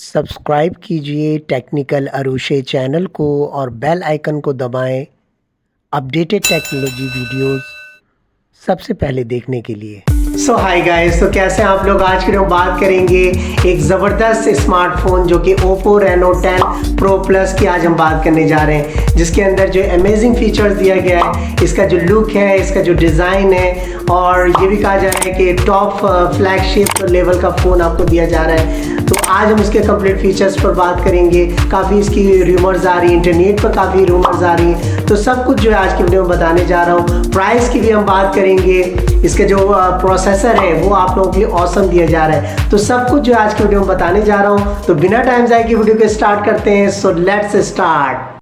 Subscribe कीजिए technical Arushe channel को और बेल आइकन को दबाएं अपडेटेड टेक्नोलॉजी वीडियोस सबसे पहले देखने के लिए। सो हाय गाइस, तो कैसे हैं आप लोग। आज की हम बात करेंगे एक ज़बरदस्त स्मार्टफोन जो कि Oppo Reno 10 Pro Plus की आज हम बात करने जा रहे हैं, जिसके अंदर जो अमेजिंग फीचर्स दिया गया है, इसका जो लुक है, इसका जो डिज़ाइन है, और ये भी कहा जा रहा है कि टॉप फ्लैगशिप लेवल का फ़ोन आपको दिया जा रहा है। तो आज हम इसके कंप्लीट फीचर्स पर बात करेंगे। काफ़ी इसकी रूमर्स आ रही है, इंटरनेट पर काफ़ी रूमर्स आ रही हैं, तो सब कुछ जो है आज की वीडियो में बताने जा रहा हूँ। प्राइस की भी हम बात करेंगे, इसके जो प्रोसेसर है वो आप लोगों के लिए ऑसम दिया जा रहा है। तो सब कुछ जो आज की वीडियो में बताने जा रहा हूँ। तो बिना टाइम ज़ाया की वीडियो को स्टार्ट करते हैं। So let's start.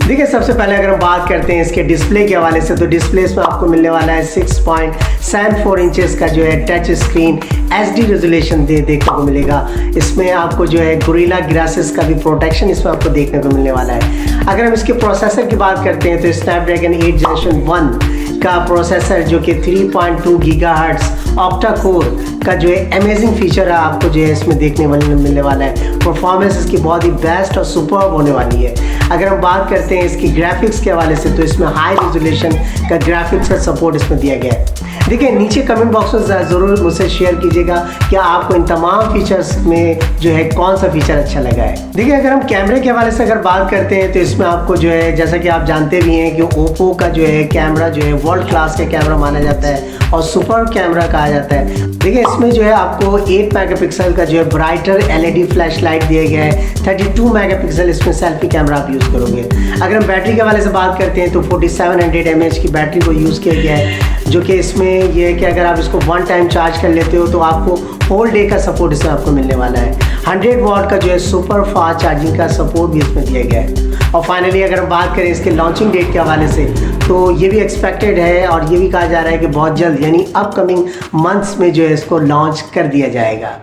देखिए, सबसे पहले अगर हम बात करते हैं इसके डिस्प्ले के हवाले से, तो डिस्प्ले में आपको मिलने वाला है 6.74 इंचेस का जो है टच स्क्रीन HD रेजोल्यूशन देखने को मिलेगा। इसमें आपको जो है गोरिल्ला ग्लासेस का भी प्रोटेक्शन इसमें आपको देखने को मिलने वाला है। अगर हम इसके प्रोसेसर की बात करते हैं तो स्नैपड्रैगन 8 जनरेशन 1 का प्रोसेसर जो कि 3.2 गीगाहर्ट्ज़ ऑक्टा कोर का जो है अमेजिंग फीचर है, आपको जो है इसमें देखने मिलने वाला है। परफॉर्मेंस इसकी बहुत ही बेस्ट और सुपर्ब होने वाली है। अगर हम बात करते हैं इसकी ग्राफिक्स के हवाले से, तो इसमें हाई रेजोल्यूशन का ग्राफिक्स का सपोर्ट इसमें दिया गया है। देखिए, नीचे कमेंट बॉक्स में ज़रूर मुझसे शेयर कीजिएगा कि आपको इन तमाम फीचर्स में जो है कौन सा फीचर अच्छा लगा है। देखिए, अगर हम कैमरे के हवाले से अगर बात करते हैं तो इसमें आपको जो है, जैसा कि आप जानते भी हैं कि ओप्पो का जो है कैमरा जो है वर्ल्ड क्लास का कैमरा माना जाता है और सुपर कैमरा कहा जाता है। देखिए, इसमें जो है आपको 8 मेगापिक्सल का जो है ब्राइटर LED फ्लैश लाइट दिया गया है। 32 मेगापिक्सल इसमें सेल्फी कैमरा आप यूज़ करोगे। अगर हम बैटरी के हवाले से बात करते हैं तो 4700 mAh की बैटरी को यूज़ किया गया है, जो कि इसमें ये है कि अगर आप इसको 1 टाइम चार्ज कर लेते हो तो आपको होल डे का सपोर्ट इसमें आपको मिलने वाला है। 100 वाट का जो है सुपर फास्ट चार्जिंग का सपोर्ट भी इसमें दिया गया है। और फाइनली अगर हम बात करें इसके लॉन्चिंग डेट के हवाले से, तो ये भी एक्सपेक्टेड है और ये भी कहा जा रहा है कि बहुत जल्द यानी अपकमिंग मंथ्स में जो है इसको लॉन्च कर दिया जाएगा।